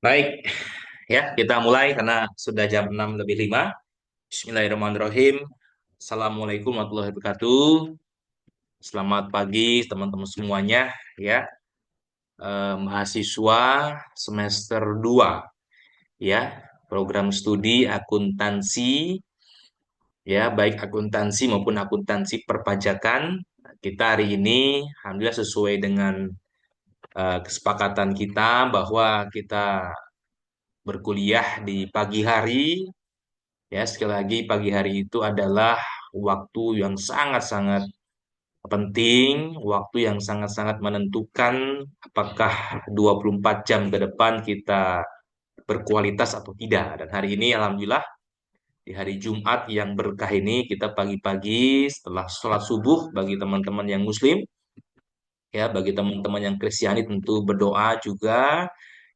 Baik, ya kita mulai karena sudah jam 6 lebih 5. Bismillahirrahmanirrahim. Assalamualaikum warahmatullahi wabarakatuh. Selamat pagi teman-teman semuanya, ya. Mahasiswa semester 2, ya. Program studi akuntansi, ya, baik akuntansi maupun akuntansi perpajakan. Kita hari ini alhamdulillah sesuai dengan kesepakatan kita bahwa kita berkuliah di pagi hari. Ya, sekali lagi pagi hari itu adalah waktu yang sangat-sangat penting, waktu yang sangat-sangat menentukan apakah 24 jam ke depan kita berkualitas atau tidak. Dan hari ini alhamdulillah di hari Jumat yang berkah ini kita pagi-pagi setelah sholat subuh bagi teman-teman yang muslim, ya bagi teman-teman yang Kristiani tentu berdoa juga.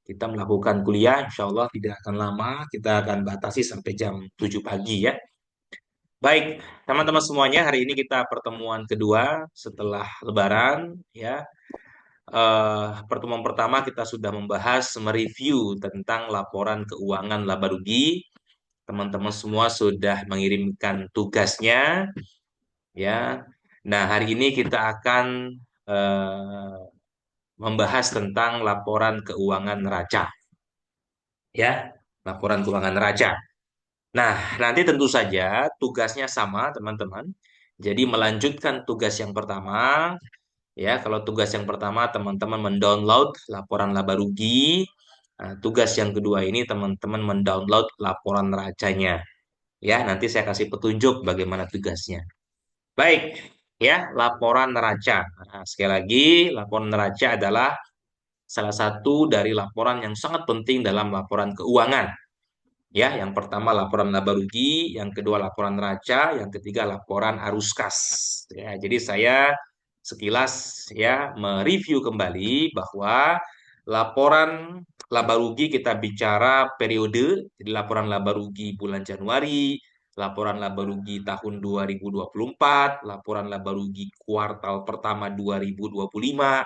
Kita melakukan kuliah, insya Allah tidak akan lama, kita akan batasi sampai jam 7 pagi ya. Baik, teman-teman semuanya, hari ini kita pertemuan kedua setelah Lebaran, ya. Pertemuan pertama kita sudah membahas, mereview tentang laporan keuangan laba rugi. Teman-teman semua sudah mengirimkan tugasnya, ya. Nah, hari ini kita akan eh, membahas tentang laporan keuangan neraca, ya. Laporan keuangan neraca. Nah, nanti tentu saja tugasnya sama, teman-teman. Jadi melanjutkan tugas yang pertama, ya. Kalau tugas yang pertama teman-teman mendownload laporan laba rugi, nah, tugas yang kedua ini teman-teman mendownload laporan neracanya. Ya, nanti saya kasih petunjuk bagaimana tugasnya. Baik, ya, laporan neraca. Nah, sekali lagi, laporan neraca adalah salah satu dari laporan yang sangat penting dalam laporan keuangan. Ya, yang pertama laporan laba rugi, yang kedua laporan neraca, yang ketiga laporan arus kas. Ya, jadi saya sekilas ya mereview kembali bahwa laporan laba rugi kita bicara periode, jadi laporan laba rugi bulan Januari, laporan laba rugi tahun 2024, laporan laba rugi kuartal pertama 2025.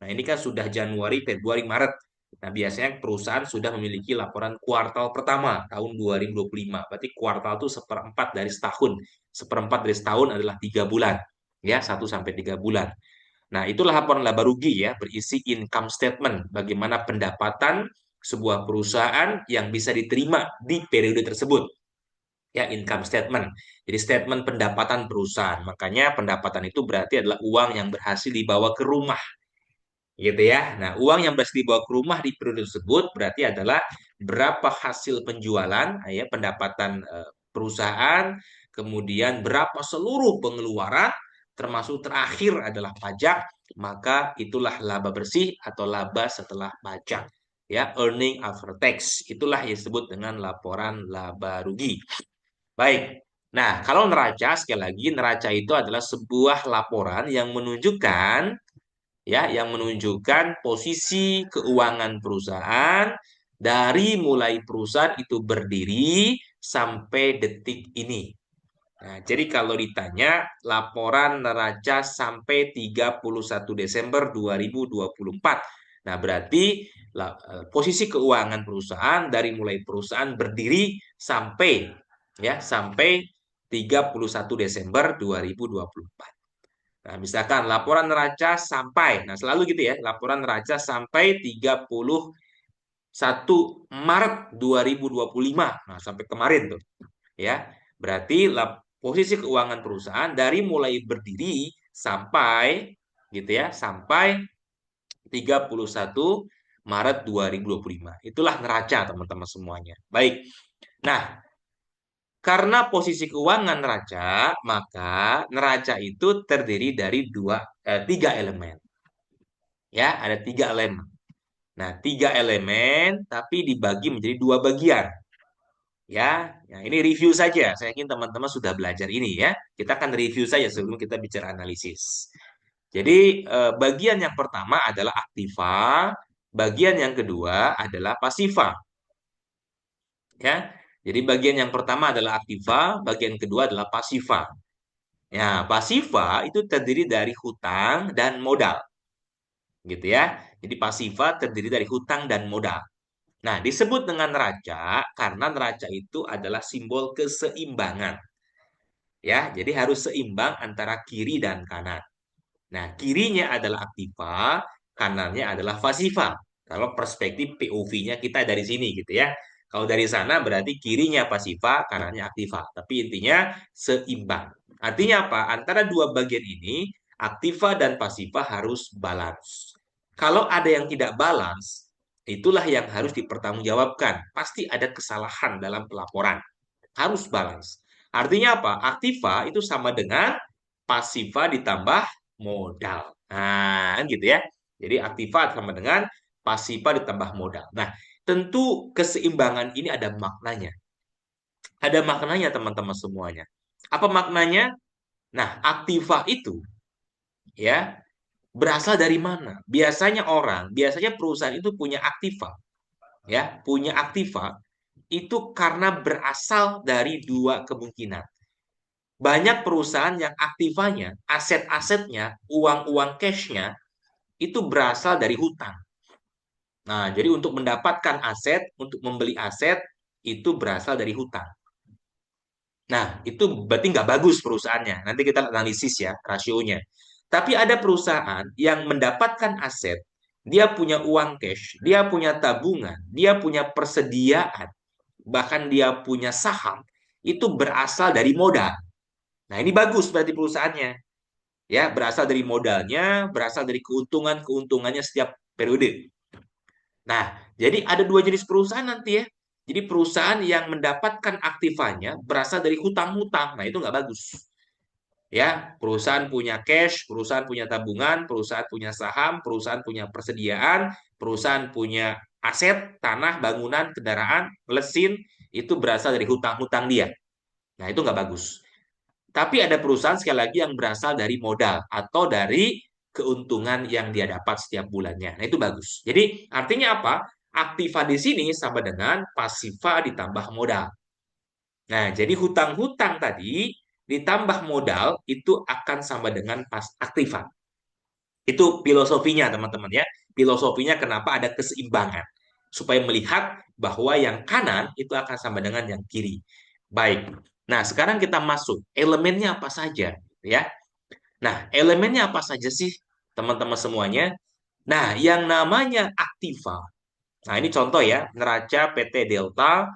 Nah, ini kan sudah Januari, Februari, Maret. Nah, biasanya perusahaan sudah memiliki laporan kuartal pertama tahun 2025. Berarti kuartal itu seperempat dari setahun. Seperempat dari setahun adalah 3 bulan. Ya, 1 sampai 3 bulan. Nah, itulah laporan laba rugi ya, berisi income statement. Bagaimana pendapatan sebuah perusahaan yang bisa diterima di periode tersebut. Ya, income statement. Jadi statement pendapatan perusahaan. Makanya pendapatan itu berarti adalah uang yang berhasil dibawa ke rumah gitu ya. Nah, uang yang berhasil dibawa ke rumah di periode tersebut berarti adalah berapa hasil penjualan, ya, pendapatan perusahaan, kemudian berapa seluruh pengeluaran, termasuk terakhir adalah pajak, maka itulah laba bersih atau laba setelah pajak. Ya, earning after tax. Itulah yang disebut dengan laporan laba rugi. Baik. Nah, kalau neraca, sekali lagi, neraca itu adalah sebuah laporan yang menunjukkan, ya, yang menunjukkan posisi keuangan perusahaan dari mulai perusahaan itu berdiri sampai detik ini. Nah, jadi kalau ditanya laporan neraca sampai 31 Desember 2024. Nah, berarti posisi keuangan perusahaan dari mulai perusahaan berdiri sampai, ya, sampai 31 Desember 2024. Nah, misalkan laporan neraca sampai, nah selalu gitu ya, laporan neraca sampai 31 Maret 2025. Nah, sampai kemarin tuh, ya. Berarti posisi keuangan perusahaan dari mulai berdiri sampai gitu ya, sampai 31 Maret 2025. Itulah neraca, teman-teman semuanya. Baik. Nah, karena posisi keuangan neraca, maka neraca itu terdiri dari 3 elemen. Ya, ada 3 elemen. Nah, 3 elemen tapi dibagi menjadi 2 bagian. Ya, nah ini review saja. Saya yakin teman-teman sudah belajar ini ya. Kita akan review saja sebelum kita bicara analisis. Jadi, bagian yang pertama adalah aktiva, bagian yang kedua adalah pasiva. Ya, jadi bagian yang pertama adalah aktiva, bagian kedua adalah pasiva. Ya, pasiva itu terdiri dari hutang dan modal, gitu ya. Jadi pasiva terdiri dari hutang dan modal. Nah, disebut dengan neraca karena neraca itu adalah simbol keseimbangan. Ya, jadi harus seimbang antara kiri dan kanan. Nah, kirinya adalah aktiva, kanannya adalah pasiva. Kalau perspektif POV-nya kita dari sini gitu ya. Kalau dari sana berarti kirinya pasiva, kanannya aktiva. Tapi intinya seimbang. Artinya apa? Antara dua bagian ini, aktiva dan pasiva harus balance. Kalau ada yang tidak balance, itulah yang harus dipertanggungjawabkan. Pasti ada kesalahan dalam pelaporan. Harus balance. Artinya apa? Aktiva itu sama dengan pasiva ditambah modal. Nah, kan gitu ya. Jadi aktiva sama dengan pasiva ditambah modal. Nah, tentu keseimbangan ini ada maknanya. Ada maknanya teman-teman semuanya. Apa maknanya? Nah, aktiva itu ya berasal dari mana? Biasanya perusahaan itu punya aktiva, ya, punya aktiva itu karena berasal dari dua kemungkinan. Banyak perusahaan yang aktivanya, aset-asetnya, uang-uang cashnya itu berasal dari hutang. Nah, jadi untuk mendapatkan aset, untuk membeli aset, itu berasal dari hutang. Nah, itu berarti nggak bagus perusahaannya. Nanti kita analisis ya, rasionya. Tapi ada perusahaan yang mendapatkan aset, dia punya uang cash, dia punya tabungan, dia punya persediaan, bahkan dia punya saham, itu berasal dari modal. Nah, ini bagus berarti perusahaannya. Ya, berasal dari modalnya, berasal dari keuntungannya setiap periode. Nah, jadi ada dua jenis perusahaan nanti ya. Jadi perusahaan yang mendapatkan aktivanya berasal dari hutang-hutang. Nah, itu nggak bagus. Ya, perusahaan punya cash, perusahaan punya tabungan, perusahaan punya saham, perusahaan punya persediaan, perusahaan punya aset, tanah, bangunan, kendaraan, mesin, itu berasal dari hutang-hutang dia. Nah, itu nggak bagus. Tapi ada perusahaan sekali lagi yang berasal dari modal atau dari keuntungan yang dia dapat setiap bulannya. Nah, itu bagus. Jadi, artinya apa? Aktiva di sini sama dengan pasiva ditambah modal. Nah, jadi hutang-hutang tadi ditambah modal itu akan sama dengan pas aktiva. Itu filosofinya, teman-teman ya. Filosofinya kenapa ada keseimbangan. Supaya melihat bahwa yang kanan itu akan sama dengan yang kiri. Baik. Nah, sekarang kita masuk. Elemennya apa saja, ya? Nah, elemennya apa saja sih, teman-teman semuanya? Nah, yang namanya aktiva. Nah, ini contoh ya, neraca PT Delta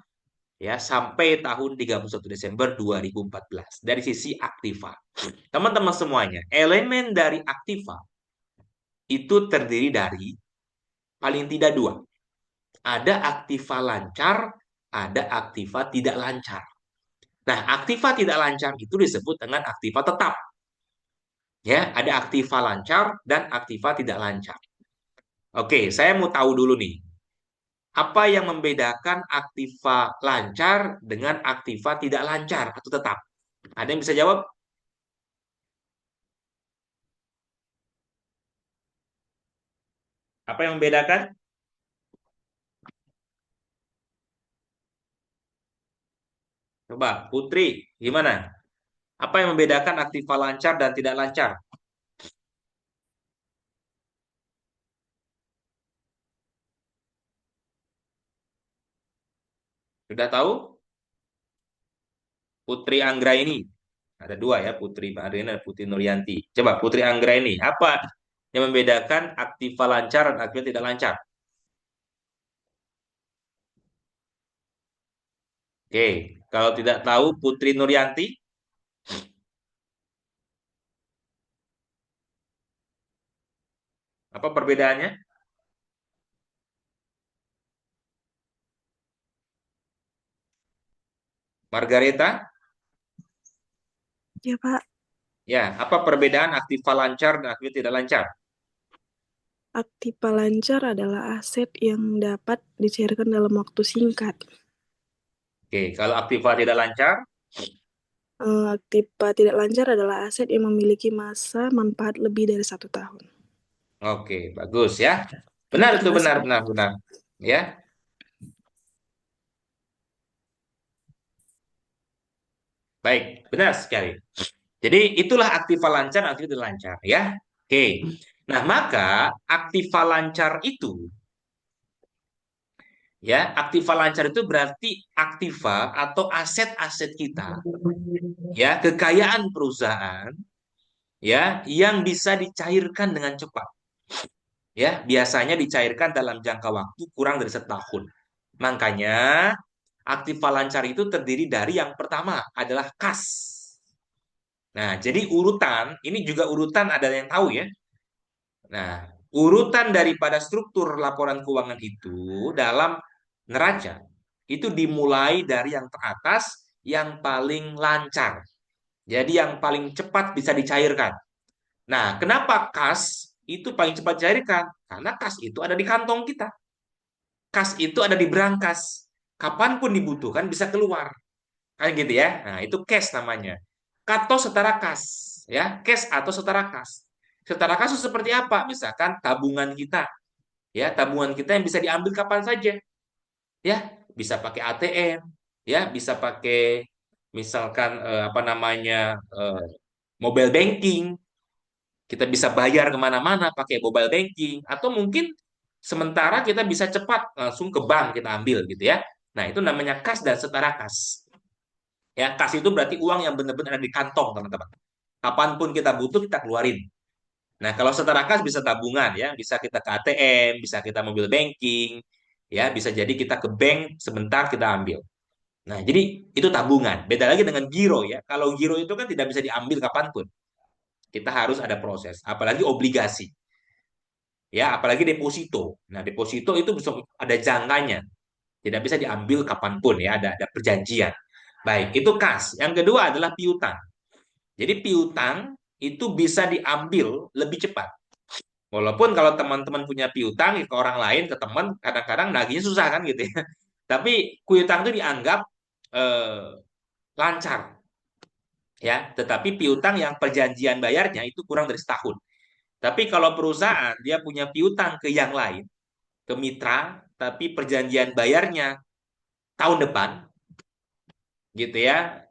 ya sampai tahun 31 Desember 2014 dari sisi aktiva. Teman-teman semuanya, elemen dari aktiva itu terdiri dari paling tidak dua. Ada aktiva lancar, ada aktiva tidak lancar. Nah, aktiva tidak lancar itu disebut dengan aktiva tetap. Ya, ada aktiva lancar dan aktiva tidak lancar. Oke, saya mau tahu dulu nih, apa yang membedakan aktiva lancar dengan aktiva tidak lancar atau tetap? Ada yang bisa jawab? Apa yang membedakan? Coba, Putri, gimana? Apa yang membedakan aktiva lancar dan tidak lancar? Sudah tahu? Putri Anggraini. Ada dua ya, Putri Anggraini dan Putri Nuryanti. Coba, Putri Anggraini, apa yang membedakan aktiva lancar dan aktiva tidak lancar? Oke, kalau tidak tahu Putri Nuryanti, apa perbedaannya? Margareta, Ya, Pak. ya, apa perbedaan aktiva lancar dan aktiva tidak lancar? Aktiva lancar adalah aset yang dapat dicairkan dalam waktu singkat. Oke, kalau aktiva tidak lancar, Aktiva tidak lancar adalah aset yang memiliki masa manfaat lebih dari 1 tahun. oke, bagus ya. Ya, Benar itu, terima kasih, benar, Pak. benar, benar. Ya, baik, benar sekali. Jadi itulah aktiva lancar, aktiva tidak lancar, ya. Oke. Nah, maka aktiva lancar itu Ya, aktiva lancar itu berarti aktiva atau aset-aset kita, ya, kekayaan perusahaan, ya, yang bisa dicairkan dengan cepat. Ya, biasanya dicairkan dalam jangka waktu kurang dari setahun. Makanya aktiva lancar itu terdiri dari yang pertama adalah kas. Nah, jadi urutan, ini juga urutan ada yang tahu ya. Nah, urutan daripada struktur laporan keuangan itu dalam neraca itu dimulai dari yang teratas yang paling lancar. Jadi yang paling cepat bisa dicairkan. Nah, kenapa kas itu paling cepat dicairkan? Karena kas itu ada di kantong kita. Kas itu ada di berangkas. Kapanpun dibutuhkan bisa keluar. Kayak gitu ya. Nah, itu cash namanya. Atau setara kas, ya. Cash atau setara kas. Setara kas itu seperti apa? Misalkan tabungan kita, ya, tabungan kita yang bisa diambil kapan saja, ya. Bisa pakai ATM, ya, bisa pakai misalkan apa namanya mobile banking. Kita bisa bayar kemana-mana pakai mobile banking, atau mungkin sementara kita bisa cepat langsung ke bank kita ambil gitu ya. Nah, itu namanya kas dan setara kas. Ya, kas itu berarti uang yang benar-benar ada di kantong, teman-teman. Kapanpun kita butuh, kita keluarin. Nah, kalau setara kas bisa tabungan, ya, bisa kita ke ATM, bisa kita mobil banking, ya, bisa jadi kita ke bank sebentar kita ambil. Nah, jadi itu tabungan. Beda lagi dengan giro, ya. Kalau giro itu kan tidak bisa diambil kapanpun. Kita harus ada proses, apalagi obligasi, ya, apalagi deposito. Nah, deposito itu bisa ada jangkanya, tidak bisa diambil kapanpun, ya, ada perjanjian. Baik, itu kas. Yang kedua adalah piutang. Jadi piutang itu bisa diambil lebih cepat. Walaupun kalau teman-teman punya piutang ke orang lain, ke teman, kadang-kadang nagihnya susah kan gitu ya. Tapi piutang itu dianggap eh, lancar, ya. Tetapi piutang yang perjanjian bayarnya itu kurang dari setahun. Tapi kalau perusahaan dia punya piutang ke yang lain, ke mitra, tapi perjanjian bayarnya tahun depan, gitu ya,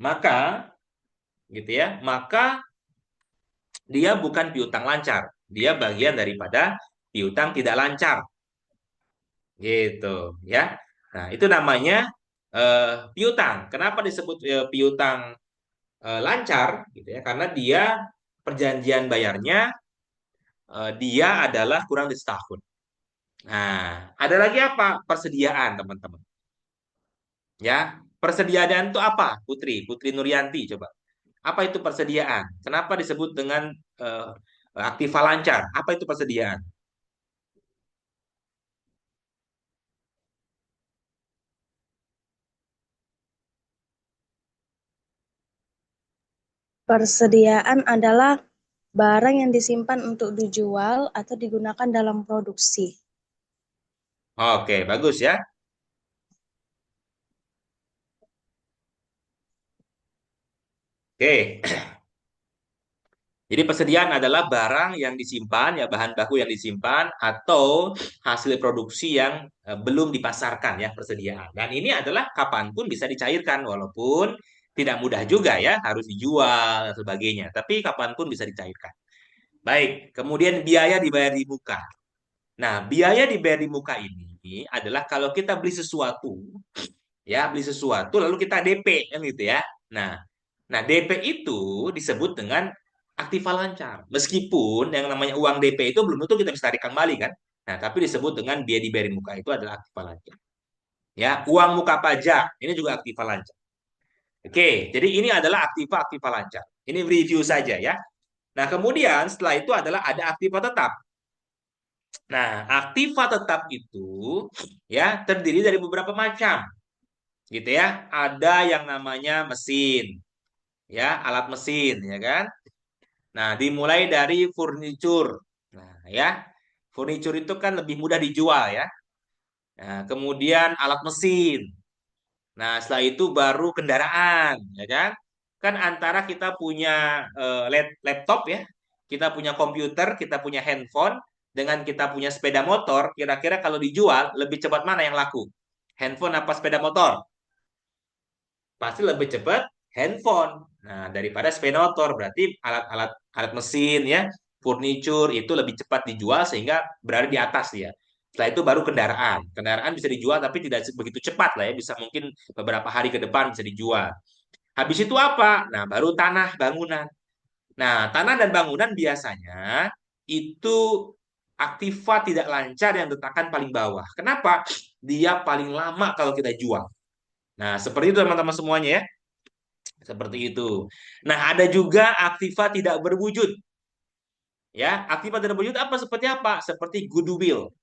maka gitu ya, maka dia bukan piutang lancar, dia bagian daripada piutang tidak lancar, gitu ya. Nah, itu namanya piutang. Kenapa disebut piutang lancar gitu ya? Karena dia perjanjian bayarnya dia adalah kurang dari setahun. Nah, ada lagi apa? Persediaan, teman-teman. Ya, persediaan itu apa? Putri, Putri Nuryanti, coba. Apa itu persediaan? Kenapa disebut dengan eh, aktiva lancar? Apa itu persediaan? Persediaan adalah barang yang disimpan untuk dijual atau digunakan dalam produksi. Oke, bagus ya. Oke. Jadi persediaan adalah barang yang disimpan, ya, bahan baku yang disimpan atau hasil produksi yang belum dipasarkan, ya, persediaan. Dan ini adalah kapanpun bisa dicairkan walaupun tidak mudah juga, ya, harus dijual dan sebagainya. Tapi kapanpun bisa dicairkan. Baik, kemudian biaya dibayar di muka. Nah, biaya dibayar di muka ini adalah kalau kita beli sesuatu, ya, beli sesuatu lalu kita DP kan gitu ya. Nah, nah, DP itu disebut dengan aktiva lancar. Meskipun yang namanya uang DP itu belum tentu kita bisa tarik kembali kan. Nah, tapi disebut dengan biaya dibayar di muka itu adalah aktiva lancar. Ya, uang muka pajak ini juga aktiva lancar. Oke, jadi ini adalah aktiva-aktiva lancar. Ini review saja ya. Nah, kemudian setelah itu adalah ada aktiva tetap. Nah, aktiva tetap itu ya terdiri dari beberapa macam, gitu ya. Ada yang namanya mesin, ya, alat mesin, ya kan. Nah, dimulai dari furniture. Nah, ya, furniture itu kan lebih mudah dijual ya. Nah, kemudian alat mesin. Nah, setelah itu baru kendaraan, ya kan. Kan antara kita punya laptop ya, kita punya komputer, kita punya handphone, dengan kita punya sepeda motor, kira-kira kalau dijual lebih cepat mana yang laku? Handphone apa sepeda motor? Pasti lebih cepat handphone. Nah, daripada sepeda motor, berarti alat mesin ya, furniture itu lebih cepat dijual sehingga berada di atas dia. Setelah itu baru kendaraan. Kendaraan bisa dijual tapi tidak begitu cepat lah ya, bisa mungkin beberapa hari ke depan bisa dijual. Habis itu apa? Nah, baru tanah bangunan. Nah, tanah dan bangunan biasanya itu aktiva tidak lancar yang letakkan paling bawah. Kenapa? Dia paling lama kalau kita jual. Nah, seperti itu teman-teman semuanya ya. Seperti itu. Nah, ada juga aktiva tidak berwujud. Ya, aktiva tidak berwujud apa? Seperti apa? Seperti goodwill.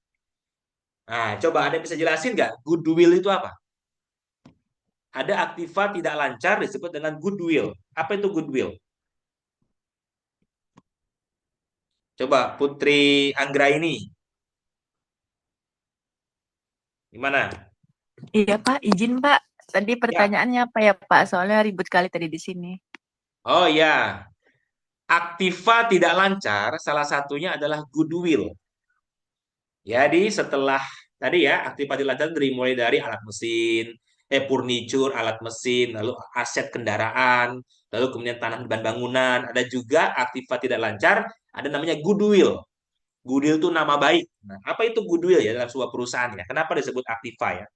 Nah, coba ada yang bisa jelasin nggak? Goodwill itu apa? Ada aktiva tidak lancar disebut dengan goodwill. Apa itu goodwill? Coba Putri Anggra ini, gimana? Iya Pak, izin Pak. Tadi Ya. pertanyaannya apa ya Pak? Soalnya ribut kali tadi di sini. Oh ya, aktiva tidak lancar salah satunya adalah goodwill. Jadi setelah tadi ya aktiva tidak lancar dimulai dari alat mesin, furniture, alat mesin, lalu aset kendaraan, lalu kemudian tanah dan bangunan. Ada juga aktiva tidak lancar, ada namanya goodwill. Goodwill itu nama baik. Nah, apa itu goodwill ya dalam sebuah perusahaan ya? Kenapa disebut aktiva ya?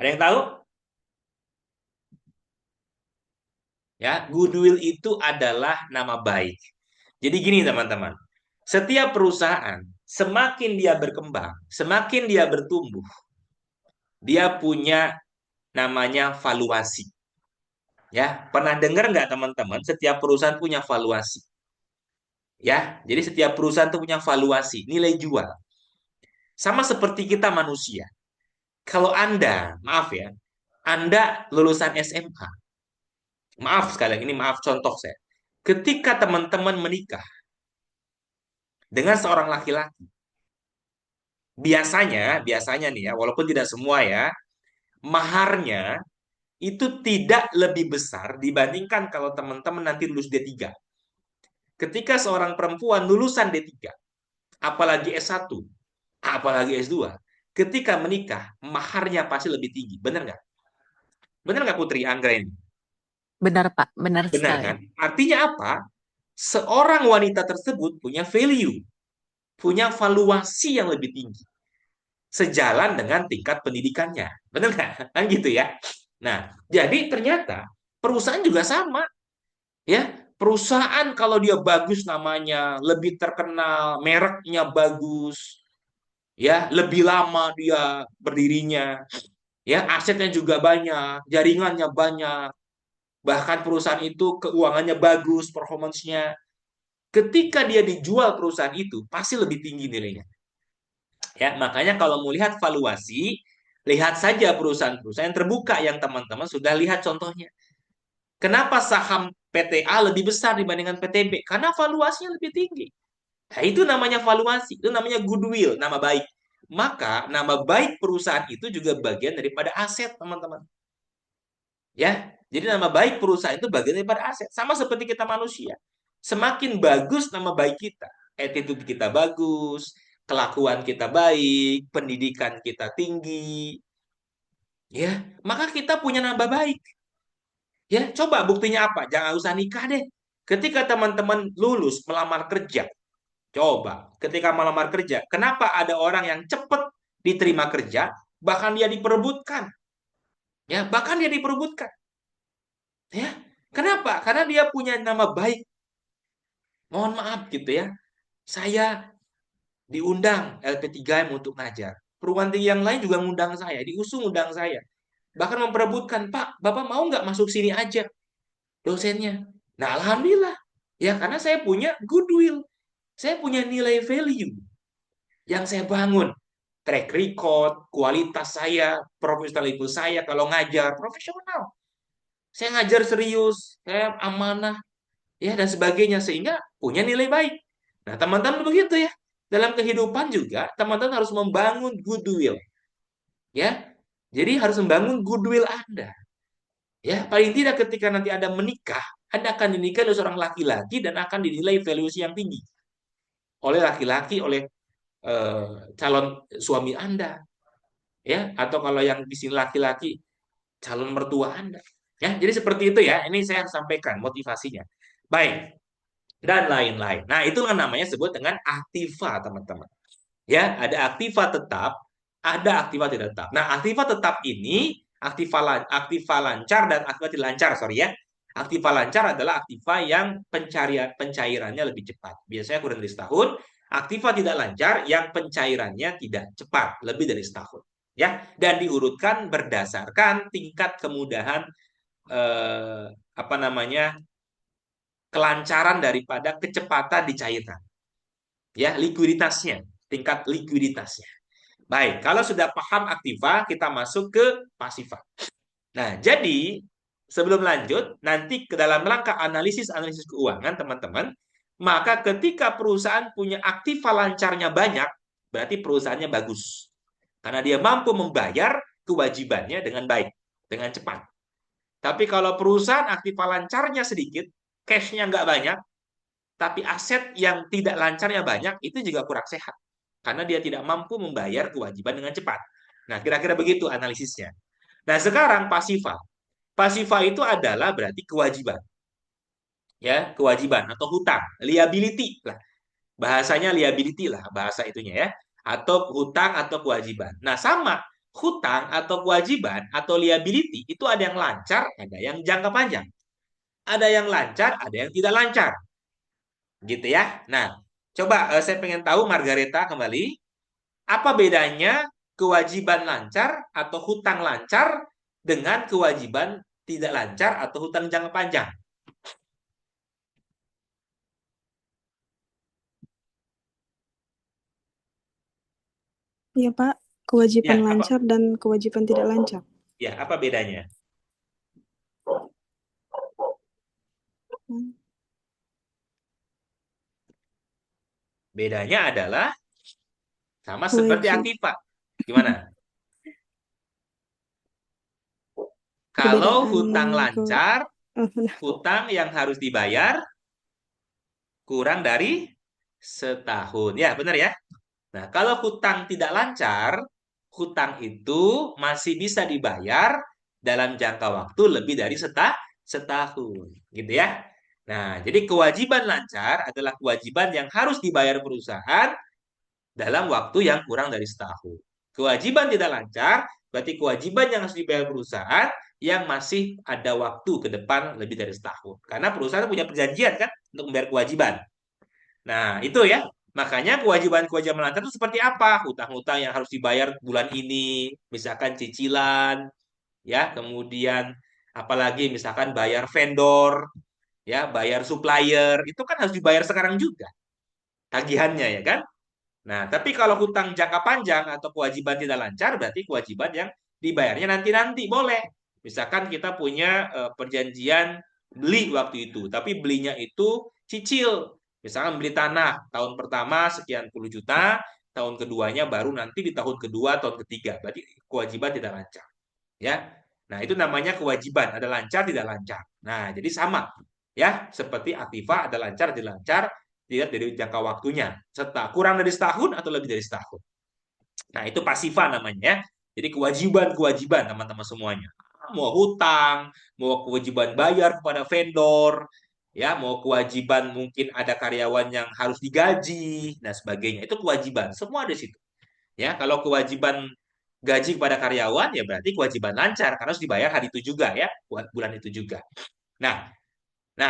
Ada yang tahu? Ya, goodwill itu adalah nama baik. Jadi gini teman-teman, setiap perusahaan semakin dia berkembang, semakin dia bertumbuh, dia punya namanya valuasi. Ya, pernah dengar nggak teman-teman? Setiap perusahaan punya valuasi. Ya, jadi setiap perusahaan itu punya valuasi, nilai jual. Sama seperti kita manusia. Kalau Anda, maaf ya, Anda lulusan SMA, maaf sekali lagi, ini maaf contoh saya. Ketika teman-teman menikah dengan seorang laki-laki, biasanya nih ya, walaupun tidak semua ya, maharnya itu tidak lebih besar dibandingkan kalau teman-teman nanti lulus D3. Ketika seorang perempuan lulusan D3, apalagi S1, apalagi S2, ketika menikah, maharnya pasti lebih tinggi. Benar nggak? Benar nggak Putri Anggra ini? Benar Pak, benar Benar sekali. kan? Artinya apa? Seorang wanita tersebut punya value, punya valuasi yang lebih tinggi. Sejalan dengan tingkat pendidikannya. Benar nggak? Kan gitu ya. Nah, jadi ternyata perusahaan juga sama. Ya, perusahaan kalau dia bagus namanya, lebih terkenal, mereknya bagus, ya, lebih lama dia berdirinya, ya, asetnya juga banyak, jaringannya banyak, bahkan perusahaan itu keuangannya bagus, performancenya. Ketika dia dijual perusahaan itu, pasti lebih tinggi nilainya. Ya, makanya kalau mau lihat valuasi, lihat saja perusahaan-perusahaan yang terbuka yang teman-teman sudah lihat contohnya. Kenapa saham PTA lebih besar dibandingkan PTB? Karena valuasinya lebih tinggi. Nah, itu namanya valuasi, itu namanya goodwill, nama baik. Maka nama baik perusahaan itu juga bagian daripada aset, teman-teman. Ya, jadi nama baik perusahaan itu bagian daripada aset. Sama seperti kita manusia. Semakin bagus nama baik kita, attitude kita bagus, kelakuan kita baik, pendidikan kita tinggi, ya, maka kita punya nama baik. Ya, coba buktinya apa? Jangan usah nikah deh. Ketika teman-teman lulus melamar kerja, coba ketika melamar kerja, kenapa ada orang yang cepat diterima kerja, bahkan dia diperebutkan? Ya, bahkan dia diperebutkan. Ya, kenapa? Karena dia punya nama baik. Mohon maaf gitu ya. Saya diundang LP3M untuk ngajar. Perguruan tinggi yang lain juga ngundang saya, diusung undang saya. Bahkan memperebutkan, Pak, Bapak mau nggak masuk sini aja dosennya? Nah, alhamdulillah. Ya, karena saya punya goodwill. Saya punya nilai value yang saya bangun. Track record, kualitas saya, profesionalisme saya kalau ngajar, profesional. Saya ngajar serius, saya amanah, ya dan sebagainya sehingga punya nilai baik. Nah, teman-teman begitu ya. Dalam kehidupan juga teman-teman harus membangun goodwill, ya. Jadi harus membangun goodwill Anda. Ya, paling tidak ketika nanti Anda menikah, Anda akan dinikahi oleh seorang laki-laki dan akan dinilai valuasi yang tinggi oleh laki-laki, oleh calon suami Anda, ya, atau kalau yang di sini laki-laki, calon mertua Anda. Ya, jadi seperti itu ya. Ini saya sampaikan motivasinya. Baik. dan lain-lain. Nah, itu yang namanya sebut dengan aktiva, teman-teman. Ya, ada aktiva tetap, ada aktiva tidak tetap. Nah, aktiva tetap ini aktiva lancar dan aktiva tidak lancar, sorry ya. Aktiva lancar adalah aktiva yang pencairannya lebih cepat. Biasanya kurang dari setahun. Aktiva tidak lancar yang pencairannya tidak cepat, lebih dari setahun. Ya, dan diurutkan berdasarkan tingkat kemudahan apa namanya kelancaran daripada kecepatan dicairkan. Ya, likuiditasnya, tingkat likuiditasnya. Baik, kalau sudah paham aktiva, kita masuk ke pasiva. Nah, jadi sebelum lanjut, nanti ke dalam rangka analisis keuangan, teman-teman, maka ketika perusahaan punya aktiva lancarnya banyak, berarti perusahaannya bagus. Karena dia mampu membayar kewajibannya dengan baik, dengan cepat. Tapi kalau perusahaan aktiva lancarnya sedikit, cash-nya nggak banyak, tapi aset yang tidak lancarnya banyak, itu juga kurang sehat. Karena dia tidak mampu membayar kewajiban dengan cepat. Nah, kira-kira begitu analisisnya. Nah, sekarang pasiva. Pasiva itu adalah berarti kewajiban. Ya, kewajiban atau hutang, liability lah. Bahasanya liability lah, bahasa itunya ya. Atau hutang atau kewajiban. Nah, sama hutang atau kewajiban atau liability itu ada yang lancar, ada yang jangka panjang. Ada yang lancar, ada yang tidak lancar. Gitu ya. Nah, coba saya pengen tahu Margareta kembali, apa bedanya kewajiban lancar atau hutang lancar dengan kewajiban tidak lancar atau hutang jangka panjang? Iya, Pak. Kewajiban Ya, lancar dan kewajiban tidak lancar. ya, apa bedanya? Bedanya adalah sama seperti aktiva. Gimana? Kalau hutang lancar, hutang yang harus dibayar kurang dari setahun. Ya, benar ya? Nah, kalau hutang tidak lancar, hutang itu masih bisa dibayar dalam jangka waktu lebih dari setahun. Gitu ya. Nah, jadi kewajiban lancar adalah kewajiban yang harus dibayar perusahaan dalam waktu yang kurang dari setahun. Kewajiban tidak lancar berarti kewajiban yang harus dibayar perusahaan yang masih ada waktu ke depan lebih dari setahun. Karena perusahaan punya perjanjian kan untuk membayar kewajiban. Nah, itu ya. Makanya kewajiban-kewajiban lancar itu seperti apa? Hutang-hutang yang harus dibayar bulan ini, misalkan cicilan, ya, kemudian apalagi misalkan bayar vendor, ya, bayar supplier, itu kan harus dibayar sekarang juga tagihannya ya kan? Nah, tapi kalau hutang jangka panjang atau kewajiban tidak lancar, berarti kewajiban yang dibayarnya nanti-nanti boleh. Misalkan kita punya perjanjian beli waktu itu, tapi belinya itu cicil. Misalkan beli tanah, tahun pertama sekian puluh juta, tahun keduanya baru nanti di tahun kedua, tahun ketiga. Berarti kewajiban tidak lancar. Ya. Nah, itu namanya kewajiban, ada lancar, tidak lancar. Nah, jadi sama. Ya, seperti aktiva ada lancar, tidak lancar, dilihat dari jangka waktunya. Kurang dari setahun atau lebih dari setahun. Nah, itu pasiva namanya ya. Jadi kewajiban-kewajiban teman-teman semuanya. Mau hutang, mau kewajiban bayar kepada vendor, ya, mau kewajiban mungkin ada karyawan yang harus digaji dan sebagainya. Itu kewajiban, semua ada di situ. Ya, kalau kewajiban gaji kepada karyawan ya berarti kewajiban lancar karena harus dibayar hari itu juga ya, bulan itu juga. Nah,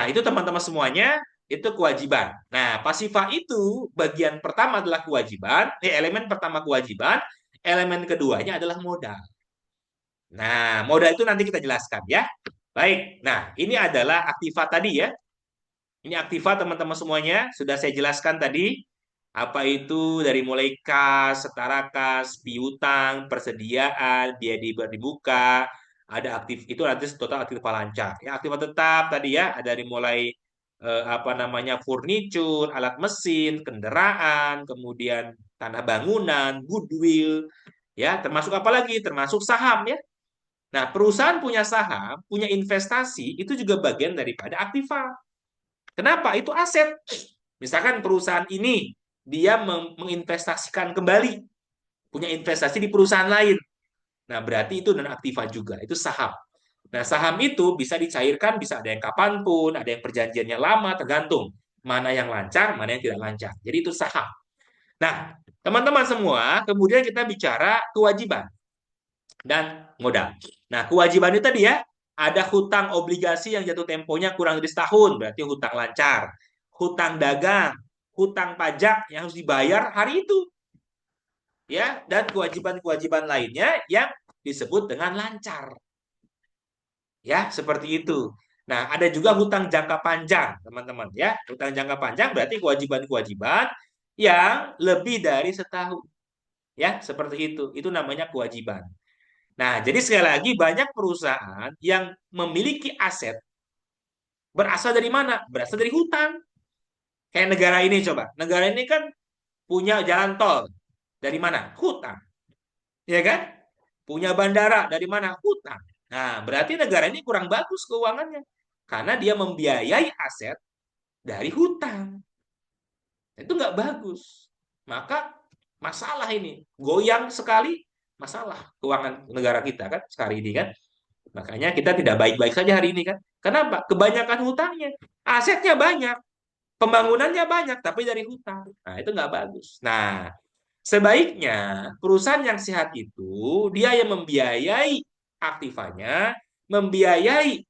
itu teman-teman semuanya itu kewajiban. Nah, pasifa itu bagian pertama adalah kewajiban, elemen pertama kewajiban, elemen keduanya adalah modal. Nah, modal itu nanti kita jelaskan ya. Baik. Nah, ini adalah aktiva tadi ya. Ini aktiva teman-teman semuanya sudah saya jelaskan tadi. Apa itu dari mulai kas, setara kas, piutang, persediaan, biaya dibuka, ada aktif itu nanti total aktiva lancar. Ya, aktiva tetap tadi ya, ada dari mulai apa namanya furniture, alat mesin, kendaraan, kemudian tanah bangunan, goodwill, ya, termasuk apa lagi? Termasuk saham ya. Nah, perusahaan punya saham, punya investasi, itu juga bagian daripada aktiva. Kenapa? Itu aset. Misalkan perusahaan ini dia menginvestasikan kembali, punya investasi di perusahaan lain. Nah, berarti itu non aktiva juga, itu saham. Nah, saham itu bisa dicairkan, bisa ada yang kapanpun, ada yang perjanjiannya lama, tergantung. mana yang lancar, mana yang tidak lancar. Jadi itu saham. Nah, teman-teman semua, kemudian kita bicara kewajiban dan modal. Nah, kewajiban itu tadi ya, ada hutang obligasi yang jatuh temponya kurang dari setahun, berarti hutang lancar. Hutang dagang, hutang pajak yang harus dibayar hari itu. Ya, dan kewajiban-kewajiban lainnya yang disebut dengan lancar. Ya, seperti itu. Nah, ada juga hutang jangka panjang, teman-teman ya. Hutang jangka panjang berarti kewajiban-kewajiban yang lebih dari setahun. Ya, seperti itu. Itu namanya kewajiban. Nah, jadi sekali lagi banyak perusahaan yang memiliki aset berasal dari mana? Berasal dari hutang. Kayak negara ini coba. Negara ini kan punya jalan tol. Dari mana? Hutang. Ya kan? Punya bandara dari mana? Hutang. Nah, berarti negara ini kurang bagus keuangannya. Karena dia membiayai aset dari hutang. Itu nggak bagus. Maka masalah ini. Goyang sekali masalah keuangan negara kita kan sekali ini kan. Makanya kita tidak baik-baik saja hari ini kan. Kenapa? Kebanyakan hutangnya. Asetnya banyak. Pembangunannya banyak, tapi dari hutang. Nah, itu nggak bagus. Nah, sebaiknya perusahaan yang sehat itu, dia yang membiayai aktivanya, membiayai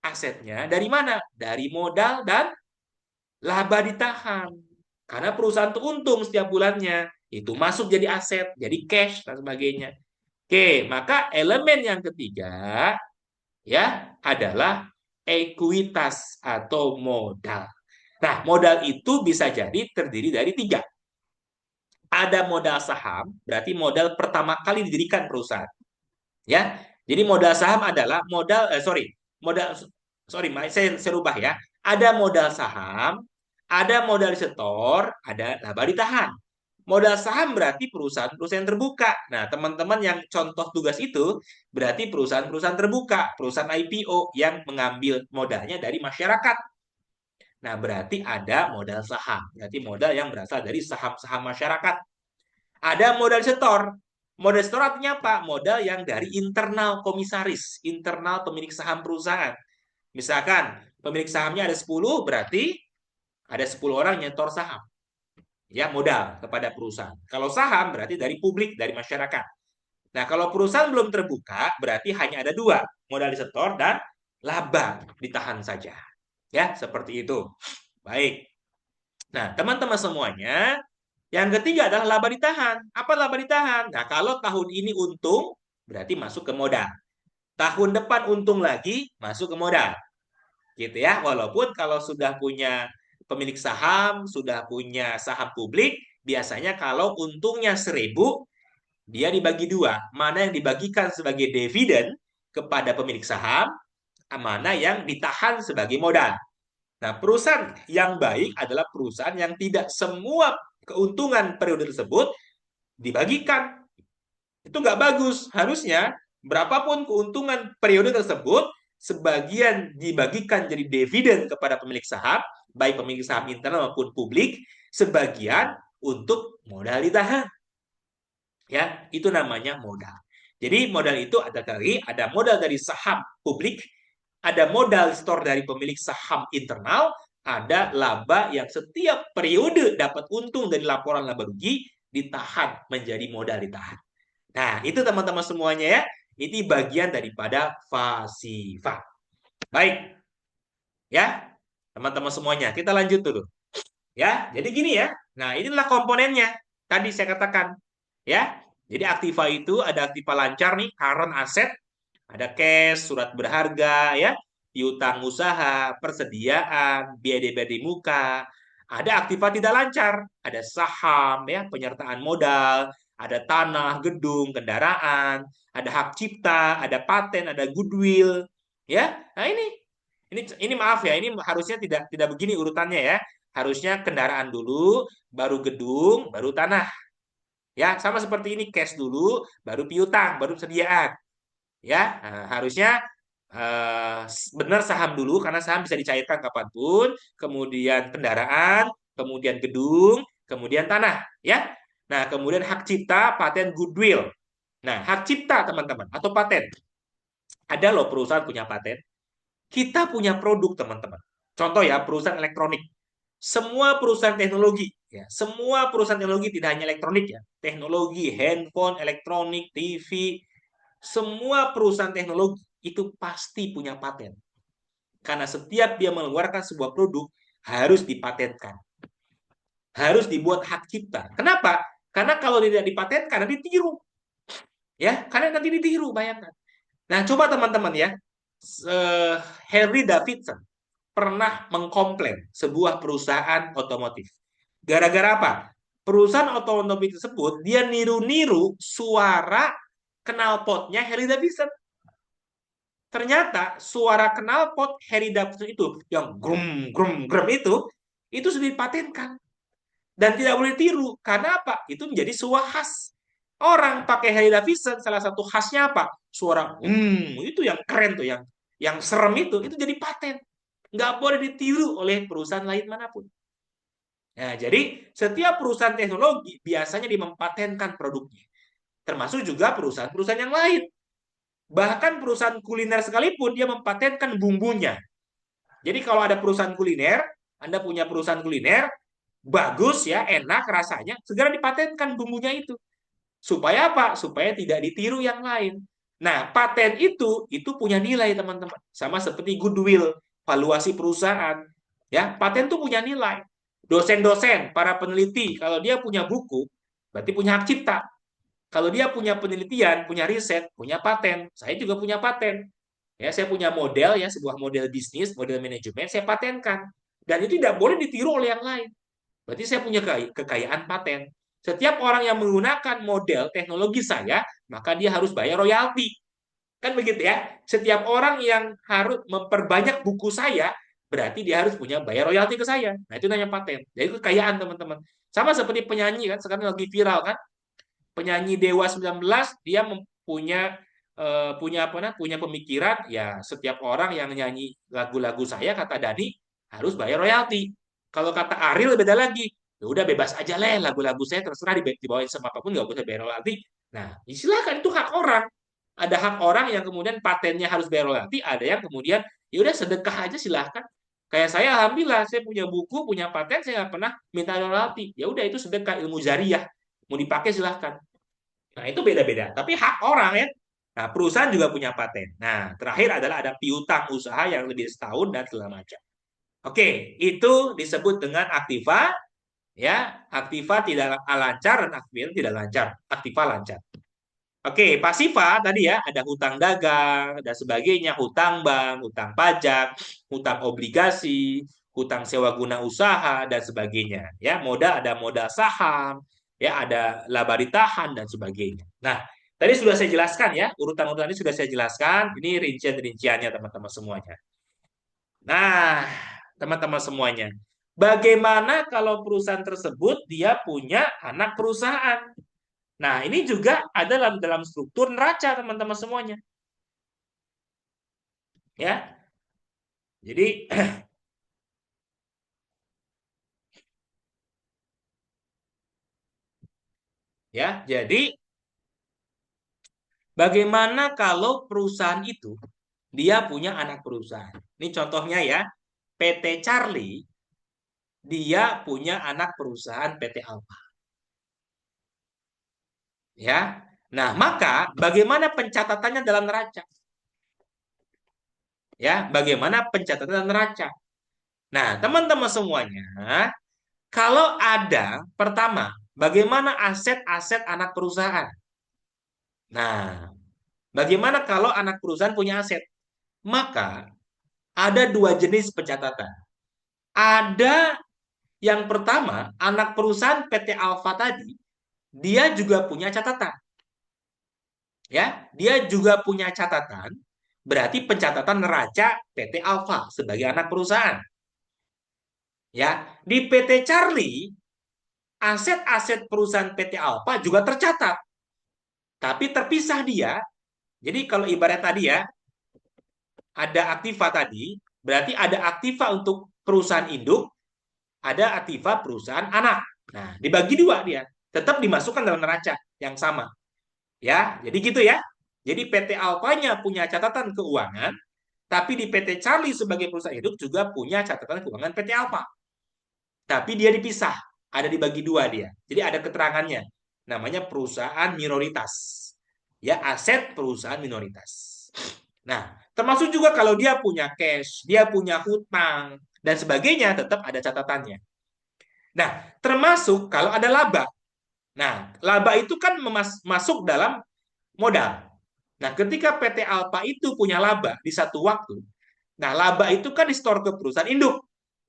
asetnya dari mana? Dari modal dan laba ditahan. Karena perusahaan itu untung setiap bulannya. Itu masuk jadi aset, jadi cash, dan sebagainya. Oke, maka elemen yang ketiga ya adalah ekuitas atau modal. Nah, modal itu bisa jadi terdiri dari tiga. Ada modal saham, berarti modal pertama kali didirikan perusahaan. Ya, jadi modal saham adalah saya rubah ya. Ada modal saham, ada modal setor, ada laba ditahan. Modal saham berarti perusahaan-perusahaan terbuka. Nah, teman-teman yang contoh tugas itu berarti perusahaan-perusahaan terbuka, perusahaan IPO yang mengambil modalnya dari masyarakat. Nah, berarti ada modal saham, berarti modal yang berasal dari saham-saham masyarakat. Ada modal setor. Modal setor artinya apa? Modal yang dari internal komisaris, internal pemilik saham perusahaan. Misalkan pemilik sahamnya ada 10, berarti ada 10 orang nyetor saham. Ya, modal kepada perusahaan. Kalau saham berarti dari publik, dari masyarakat. Nah, kalau perusahaan belum terbuka, berarti hanya ada dua, modal disetor dan laba ditahan saja. Ya, seperti itu. Baik. Nah, teman-teman semuanya, yang ketiga adalah laba ditahan. Apa laba ditahan? Nah, kalau tahun ini untung, berarti masuk ke modal. Tahun depan untung lagi, masuk ke modal. Gitu ya. Walaupun kalau sudah punya pemilik saham, sudah punya saham publik, biasanya kalau untungnya 1.000, dia dibagi dua. Mana yang dibagikan sebagai dividen kepada pemilik saham, mana yang ditahan sebagai modal. Nah, perusahaan yang baik adalah perusahaan yang tidak semua keuntungan periode tersebut dibagikan. Itu nggak bagus. Harusnya berapapun keuntungan periode tersebut, sebagian dibagikan jadi dividen kepada pemilik saham, baik pemilik saham internal maupun publik, sebagian untuk modal ditahan. Ya, itu namanya modal. Jadi modal itu ada modal dari saham publik, ada modal store dari pemilik saham internal, ada laba yang setiap periode dapat untung dari laporan laba rugi ditahan menjadi modal ditahan. Nah, itu teman-teman semuanya ya. Ini bagian daripada FASIFA. Baik. Ya, teman-teman semuanya. Kita lanjut dulu. Ya, jadi gini ya. Nah, inilah komponennya. Tadi saya katakan. Ya, jadi aktiva itu ada aktiva lancar nih, current asset, ada cash, surat berharga, ya, piutang usaha, persediaan, biaya di muka. Ada aktiva tidak lancar, ada saham, ya, penyertaan modal, ada tanah, gedung, kendaraan, ada hak cipta, ada paten, ada goodwill, ya. Nah ini maaf ya, ini harusnya tidak begini urutannya ya. Harusnya kendaraan dulu, baru gedung, baru tanah. Ya, sama seperti ini, cash dulu, baru piutang, baru persediaan. Ya, harusnya benar saham dulu karena saham bisa dicairkan kapanpun, kemudian kendaraan, kemudian gedung, kemudian tanah, ya. Nah, kemudian hak cipta, paten, goodwill. Nah, hak cipta teman-teman atau paten. Ada loh perusahaan punya paten. Kita punya produk teman-teman. Contoh ya, perusahaan elektronik. semua perusahaan teknologi, ya, semua perusahaan teknologi tidak hanya elektronik ya, teknologi, handphone, elektronik, TV, semua perusahaan teknologi itu pasti punya paten. Karena setiap dia mengeluarkan sebuah produk harus dipatenkan. Harus dibuat hak cipta. Kenapa? Karena kalau tidak dipatenkan nanti ditiru. Ya, karena nanti ditiru, bayangkan. Nah, coba teman-teman ya. Harley Davidson pernah mengkomplain sebuah perusahaan otomotif. Gara-gara apa? Perusahaan otomotif tersebut dia niru-niru suara knalpotnya Harley Davidson. Ternyata suara knalpot Harley Davidson itu yang grum grum grum itu sudah dipatenkan dan tidak boleh tiru. Karena apa? Itu menjadi sebuah khas. Orang pakai Harley Davidson salah satu khasnya apa? Suara itu yang keren tuh, yang serem itu jadi paten. Nggak boleh ditiru oleh perusahaan lain manapun. Nah, jadi setiap perusahaan teknologi biasanya dimempatenkan produknya. Termasuk juga perusahaan-perusahaan yang lain. Bahkan perusahaan kuliner sekalipun dia mempatenkan bumbunya. Jadi kalau ada perusahaan kuliner, Anda punya perusahaan kuliner, bagus ya, enak rasanya, segera dipatenkan bumbunya itu. Supaya apa? Supaya tidak ditiru yang lain. Nah, paten itu punya nilai, teman-teman. Sama seperti goodwill, valuasi perusahaan. Ya, paten itu punya nilai. Dosen-dosen, para peneliti, kalau dia punya buku, berarti punya hak cipta. Kalau dia punya penelitian, punya riset, punya paten. Saya juga punya paten. Ya, saya punya model ya, sebuah model bisnis, model manajemen, saya patenkan. Dan itu tidak boleh ditiru oleh yang lain. Berarti saya punya kekayaan paten. Setiap orang yang menggunakan model teknologi saya, maka dia harus bayar royalti. Kan begitu ya? Setiap orang yang harus memperbanyak buku saya, berarti dia harus punya bayar royalti ke saya. Nah, itu namanya paten. Jadi kekayaan, teman-teman. Sama seperti penyanyi kan, sekarang lagi viral kan. Penyanyi Dewa 19, dia punya pemikiran ya, setiap orang yang nyanyi lagu-lagu saya, kata Dani, harus bayar royalti. Kalau kata Ariel beda lagi. Ya udah, bebas aja lah, lagu-lagu saya terserah dibawain sama apapun, nggak usah bayar royalti. Nah, silakan, itu hak orang. Ada hak orang yang kemudian patennya harus bayar royalti, ada yang kemudian ya udah sedekah aja, silahkan. Kayak saya, alhamdulillah, saya punya buku, punya paten, saya nggak pernah minta royalti. Ya udah, itu sedekah, ilmu jariah. Mau dipakai silahkan. Nah, itu beda-beda. Tapi hak orang ya. Nah, perusahaan juga punya paten. Nah, terakhir adalah ada piutang usaha yang lebih setahun dan segala macam. Oke, itu disebut dengan aktiva. Ya, aktiva tidak lancar dan aktiva tidak lancar. Aktiva lancar. Oke, pasiva tadi ya, ada hutang dagang dan sebagainya, hutang bank, hutang pajak, hutang obligasi, hutang sewa guna usaha dan sebagainya. Ya, modal ada modal saham, ya ada laba ditahan dan sebagainya. Nah, tadi sudah saya jelaskan ya, urutan-urutan ini sudah saya jelaskan. Ini rincian-rinciannya teman-teman semuanya. Nah, teman-teman semuanya, bagaimana kalau perusahaan tersebut dia punya anak perusahaan? Nah, ini juga ada dalam struktur neraca, teman-teman semuanya. Ya. Jadi ya, jadi bagaimana kalau perusahaan itu dia punya anak perusahaan? Ini contohnya ya, PT Charlie dia punya anak perusahaan PT Alfa. Ya. Nah, maka bagaimana pencatatannya dalam neraca? Ya, bagaimana pencatatan neraca? Nah, teman-teman semuanya, kalau ada pertama, bagaimana aset-aset anak perusahaan? Nah, bagaimana kalau anak perusahaan punya aset? Maka ada dua jenis pencatatan. Ada yang pertama, anak perusahaan PT Alfa tadi, dia juga punya catatan. Ya, dia juga punya catatan, berarti pencatatan neraca PT Alfa sebagai anak perusahaan. Ya, di PT Charlie, aset-aset perusahaan PT Alfa juga tercatat. Tapi terpisah dia. Jadi kalau ibarat tadi ya, ada aktiva tadi, berarti ada aktiva untuk perusahaan induk, ada aktiva perusahaan anak. Nah, dibagi dua dia. Tetap dimasukkan dalam neraca yang sama. Ya, jadi gitu ya. Jadi PT Alfa-nya punya catatan keuangan, tapi di PT Charlie sebagai perusahaan induk juga punya catatan keuangan PT Alfa. Tapi dia dipisah, ada dibagi dua dia. Jadi ada keterangannya. Namanya perusahaan minoritas. Ya, aset perusahaan minoritas. Nah, termasuk juga kalau dia punya cash, dia punya hutang, dan sebagainya, tetap ada catatannya. Nah, termasuk kalau ada laba. Nah, laba itu kan masuk dalam modal. Nah, ketika PT Alfa itu punya laba di satu waktu, nah laba itu kan disetor ke perusahaan induk.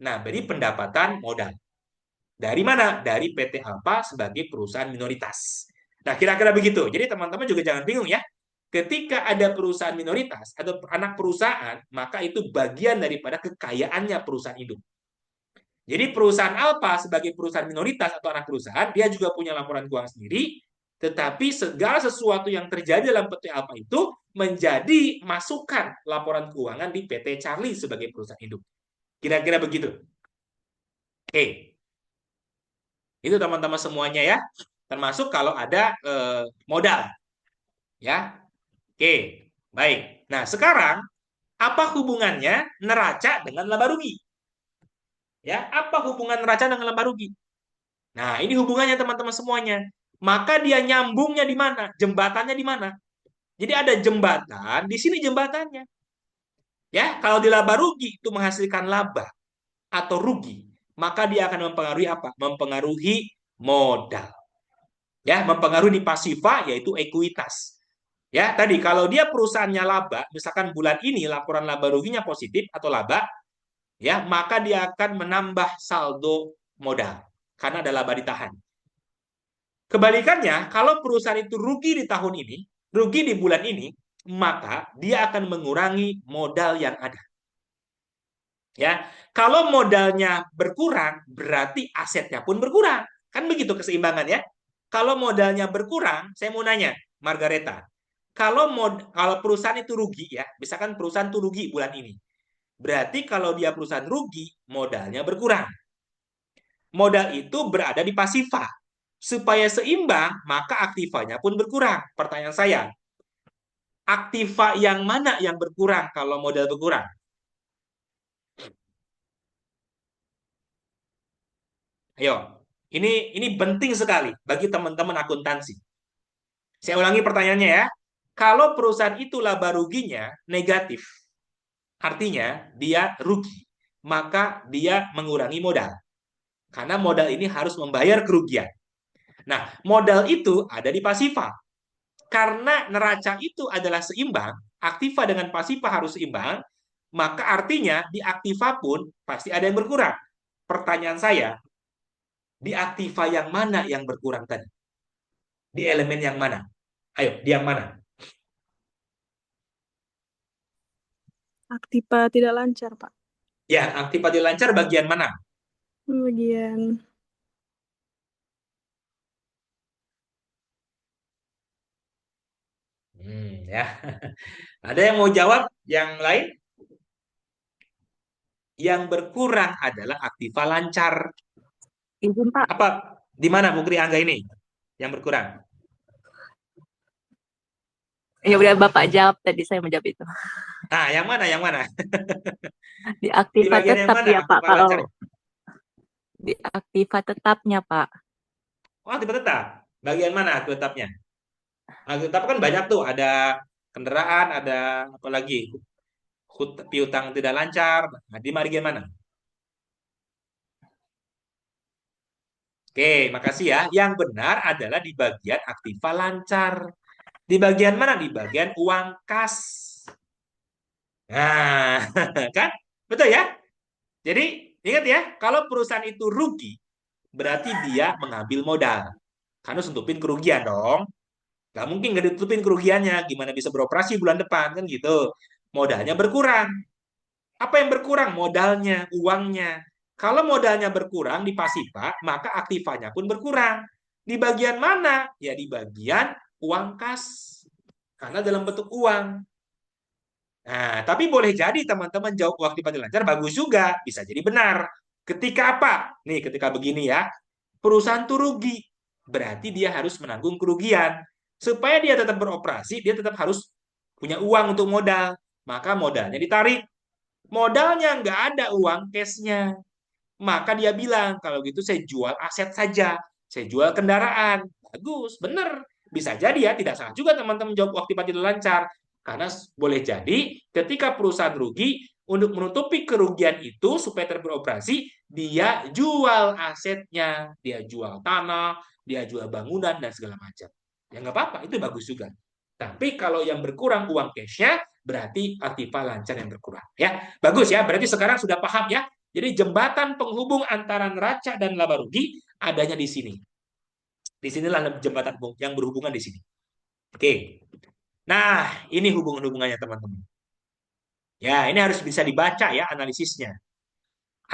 Nah, beri pendapatan modal. Dari mana? Dari PT Alfa sebagai perusahaan minoritas. Nah, kira-kira begitu. Jadi teman-teman juga jangan bingung ya. Ketika ada perusahaan minoritas atau anak perusahaan, maka itu bagian daripada kekayaannya perusahaan induk. Jadi perusahaan Alfa sebagai perusahaan minoritas atau anak perusahaan, dia juga punya laporan keuangan sendiri, tetapi segala sesuatu yang terjadi dalam PT Alfa itu menjadi masukan laporan keuangan di PT Charlie sebagai perusahaan induk. Kira-kira begitu. Oke. Itu teman-teman semuanya ya. Termasuk kalau ada modal. Ya. Oke. Baik. Nah, sekarang apa hubungannya neraca dengan laba rugi? Ya, apa hubungan neraca dengan laba rugi? Nah, ini hubungannya teman-teman semuanya. Maka dia nyambungnya di mana? Jembatannya di mana? Jadi ada jembatan, di sini jembatannya. Ya, kalau di laba rugi itu menghasilkan laba atau rugi, maka dia akan mempengaruhi apa? Mempengaruhi modal. Ya, mempengaruhi di pasifa yaitu ekuitas. Ya, tadi kalau dia perusahaannya laba, misalkan bulan ini laporan laba ruginya positif atau laba, ya, maka dia akan menambah saldo modal karena ada laba ditahan. Kebalikannya, kalau perusahaan itu rugi di tahun ini, rugi di bulan ini, maka dia akan mengurangi modal yang ada. Ya, kalau modalnya berkurang, berarti asetnya pun berkurang. Kan begitu keseimbangan ya. Kalau modalnya berkurang, saya mau nanya, Margareta, kalau perusahaan itu rugi ya, misalkan perusahaan itu rugi bulan ini, berarti kalau dia perusahaan rugi, modalnya berkurang. Modal itu berada di pasifa. Supaya seimbang, maka aktivanya pun berkurang. Pertanyaan saya, aktiva yang mana yang berkurang kalau modal berkurang? Ayo, ini penting sekali bagi teman-teman akuntansi. Saya ulangi pertanyaannya ya. Kalau perusahaan itu laba ruginya negatif, artinya dia rugi, maka dia mengurangi modal. Karena modal ini harus membayar kerugian. Nah, modal itu ada di pasifa. Karena neraca itu adalah seimbang, aktiva dengan pasifa harus seimbang, maka artinya di aktiva pun pasti ada yang berkurang. Pertanyaan saya, di aktiva yang mana yang berkurang tadi? Di elemen yang mana? Ayo, di yang mana? Aktiva tidak lancar, Pak. Ya, aktiva tidak lancar bagian mana? Bagian Ya. Ada yang mau jawab? Yang lain? Yang berkurang adalah aktiva lancar. Izin Pak. Apa? Di mana Mukri Angga ini? Yang berkurang? Ya udah Bapak jawab tadi, saya mau jawab itu. Nah, yang mana? Yang mana? Di Di aktiva bagian yang tetap mana ya Pak, aktiva kalau lancar? di aktiva tetapnya Pak. Oh, aktiva tetap. Bagian mana aktiva tetapnya? Aktiva tetap kan banyak tuh. Ada kendaraan, ada apa lagi? Piutang tidak lancar. Nah, di bagian mana? Oke, makasih ya. Yang benar adalah di bagian aktiva lancar. Di bagian mana? Di bagian uang kas. Nah, kan? Betul ya? Jadi, ingat ya, kalau perusahaan itu rugi, berarti dia mengambil modal. Karena nutupin kerugian dong. Gak mungkin gak ditutupin kerugiannya. Gimana bisa beroperasi bulan depan, kan gitu. Modalnya berkurang. Apa yang berkurang? Modalnya, uangnya. Kalau modalnya berkurang di pasifa, maka aktivanya pun berkurang. Di bagian mana? Ya di bagian uang kas. Karena dalam bentuk uang. Nah, tapi boleh jadi teman-teman jawab waktu pada lancar bagus juga, bisa jadi benar. Ketika apa? Nih, ketika begini ya, perusahaan tuh rugi, berarti dia harus menanggung kerugian. Supaya dia tetap beroperasi, dia tetap harus punya uang untuk modal. Maka modalnya ditarik. Modalnya nggak ada uang cashnya. maka dia bilang, kalau gitu saya jual aset saja. Saya jual kendaraan. Bagus, benar. Bisa jadi ya, tidak salah juga teman-teman jawab aktiva tidak lancar. Karena boleh jadi ketika perusahaan rugi, untuk menutupi kerugian itu supaya beroperasi, dia jual asetnya, dia jual tanah, dia jual bangunan dan segala macam. Ya nggak apa-apa, itu bagus juga. Tapi kalau yang berkurang uang cashnya, berarti aktiva lancar yang berkurang. Ya, bagus ya. Berarti sekarang sudah paham ya. Jadi jembatan penghubung antara neraca dan laba rugi adanya di sini. Di sinilah jembatan yang berhubungan di sini. Oke. Nah, ini hubungan-hubungannya teman-teman. Ya, ini harus bisa dibaca ya analisisnya.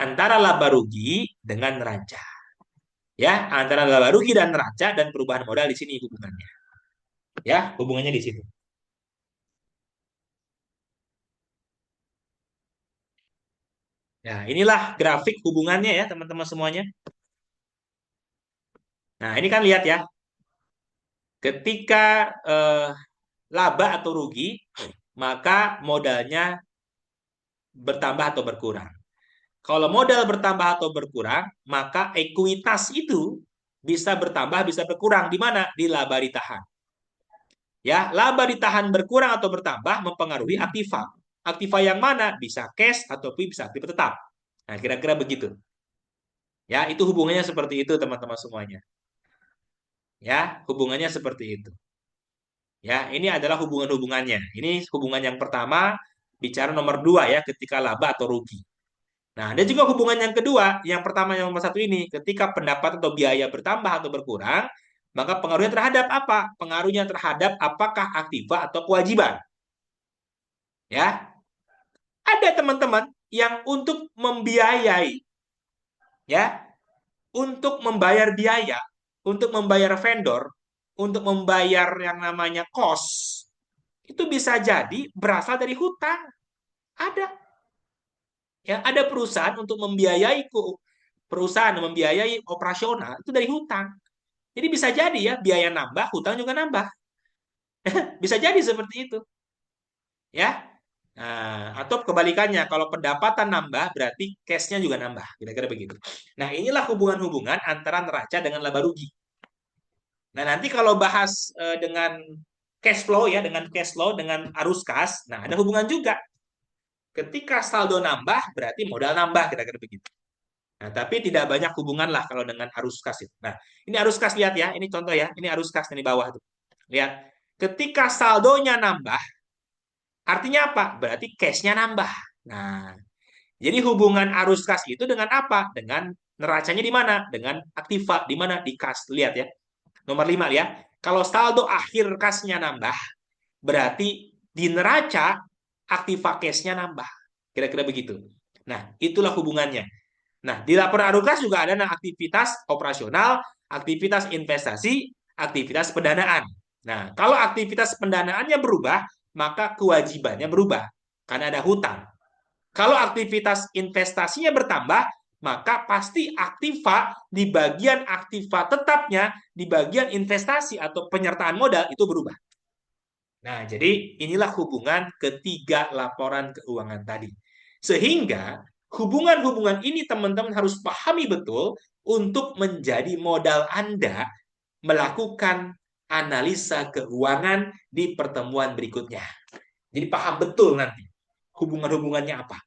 Antara laba rugi dengan neraca. Ya, antara laba rugi dan neraca dan perubahan modal di sini hubungannya. Ya, hubungannya di sini. Nah, inilah grafik hubungannya ya teman-teman semuanya. Nah, ini kan lihat ya. Ketika laba atau rugi, maka modalnya bertambah atau berkurang. Kalau modal bertambah atau berkurang, maka ekuitas itu bisa bertambah, bisa berkurang. Di mana? Di laba ditahan. Ya, laba ditahan berkurang atau bertambah mempengaruhi aktiva. Aktiva yang mana? Bisa cash ataupun bisa aktiva tetap. Nah, kira-kira begitu. Ya, itu hubungannya seperti itu teman-teman semuanya. Ya, hubungannya seperti itu. Ya, ini adalah hubungan-hubungannya. Ini hubungan yang pertama, bicara nomor 2 ya, ketika laba atau rugi. Nah, ada juga hubungan yang kedua, yang pertama yang nomor 1 ini, ketika pendapatan atau biaya bertambah atau berkurang, maka pengaruhnya terhadap apa? Pengaruhnya terhadap apakah aktiva atau kewajiban. Ya, ada teman-teman yang untuk membiayai, ya, untuk membayar biaya, untuk membayar vendor, untuk membayar yang namanya cost, itu bisa jadi berasal dari hutang. Ada. Ya, ada perusahaan untuk membiayai perusahaan membiayai operasional itu dari hutang. Jadi bisa jadi ya biaya nambah, hutang juga nambah. Bisa jadi seperti itu. Ya. Nah, atau kebalikannya, kalau pendapatan nambah berarti cash-nya juga nambah, kira-kira begitu. Nah, inilah hubungan-hubungan antara neraca dengan laba rugi. Nah, nanti kalau bahas dengan cash flow ya, dengan cash flow dengan arus kas, nah ada hubungan juga. Ketika saldo nambah berarti modal nambah, kira-kira begitu. Nah, tapi tidak banyak hubungan lah kalau dengan arus kas itu. Nah, ini arus kas, lihat ya, ini contoh ya, ini arus kas di bawah tuh. Lihat, ketika saldonya nambah, artinya apa? Berarti cash-nya nambah. Nah, jadi hubungan arus kas itu dengan apa? Dengan neracanya di mana? Dengan aktiva di mana? Di kas. Lihat ya. Nomor 5 ya. Kalau saldo akhir kasnya nambah, berarti di neraca aktiva cash-nya nambah. Kira-kira begitu. Nah, itulah hubungannya. Nah, di laporan arus kas juga ada aktivitas operasional, aktivitas investasi, aktivitas pendanaan. Nah, kalau aktivitas pendanaannya berubah, maka kewajibannya berubah karena ada hutang. Kalau aktivitas investasinya bertambah, maka pasti aktiva di bagian aktiva tetapnya, di bagian investasi atau penyertaan modal itu berubah. Nah, jadi inilah hubungan ketiga laporan keuangan tadi. Sehingga hubungan-hubungan ini teman-teman harus pahami betul untuk menjadi modal Anda melakukan analisa keuangan di pertemuan berikutnya. Jadi paham betul nanti hubungan-hubungannya apa.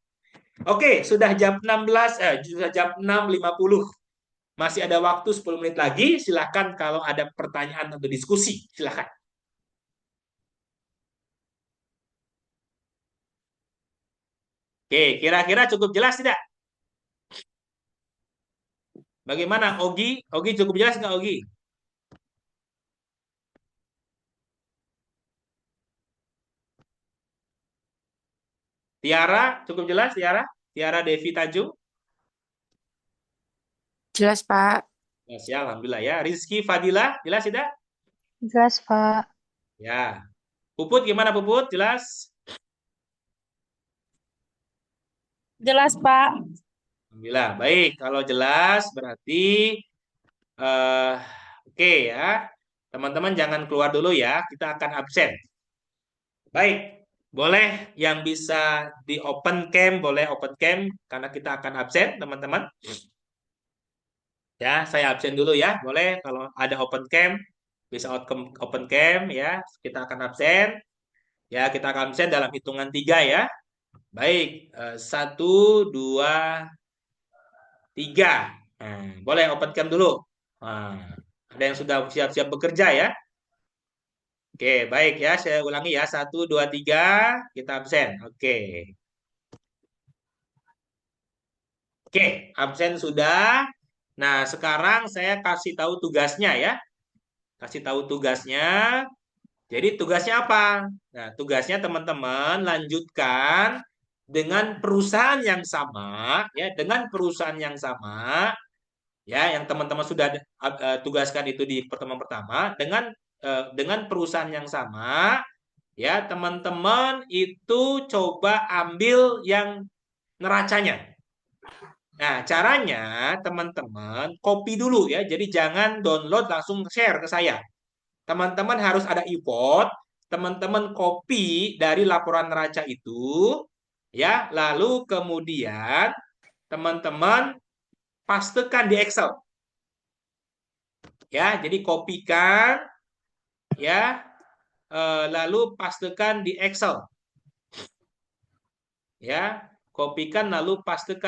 Oke, sudah jam 16, sudah jam 6.50. Masih ada waktu 10 menit lagi. Silakan kalau ada pertanyaan atau diskusi, silakan. Oke, kira-kira cukup jelas tidak? Bagaimana, Ogi? Ogi cukup jelas nggak, Ogi? Tiara, cukup jelas, Tiara? Tiara Devi Tanjung? Jelas, Pak. Jelas ya, alhamdulillah ya. Rizky Fadila, jelas tidak? Jelas, Pak. Ya. Puput gimana, Puput? Jelas? Jelas, Pak. Alhamdulillah. Baik, kalau jelas berarti oke ya. Teman-teman jangan keluar dulu ya, kita akan absen. Baik. Boleh yang bisa di open cam, boleh open cam karena kita akan absen, teman-teman. Ya, saya absen dulu ya. Boleh kalau ada open cam, bisa open cam ya. Kita akan absen. Ya, kita akan absen dalam hitungan 3 ya. Baik, 1, 2, 3. Nah, boleh open cam dulu. Nah, ada yang sudah siap-siap bekerja ya. Oke, baik ya. Saya ulangi ya. 1, 2, 3. Kita absen. Oke. Oke, absen sudah. Nah, sekarang saya kasih tahu tugasnya ya. Kasih tahu tugasnya. Jadi tugasnya apa? Nah, tugasnya teman-teman lanjutkan dengan perusahaan yang sama ya, dengan perusahaan yang sama ya, yang teman-teman sudah tugaskan itu di pertemuan pertama dengan perusahaan yang sama ya, teman-teman itu coba ambil yang neracanya. Nah, caranya teman-teman copy dulu ya. Jadi jangan download langsung share ke saya. Teman-teman harus ada effort, teman-teman copy dari laporan neraca itu ya, lalu kemudian teman-teman pastekan di Excel. Ya, jadi kopikan ya, lalu pastekan di Excel. Ya, kopikan lalu pastekan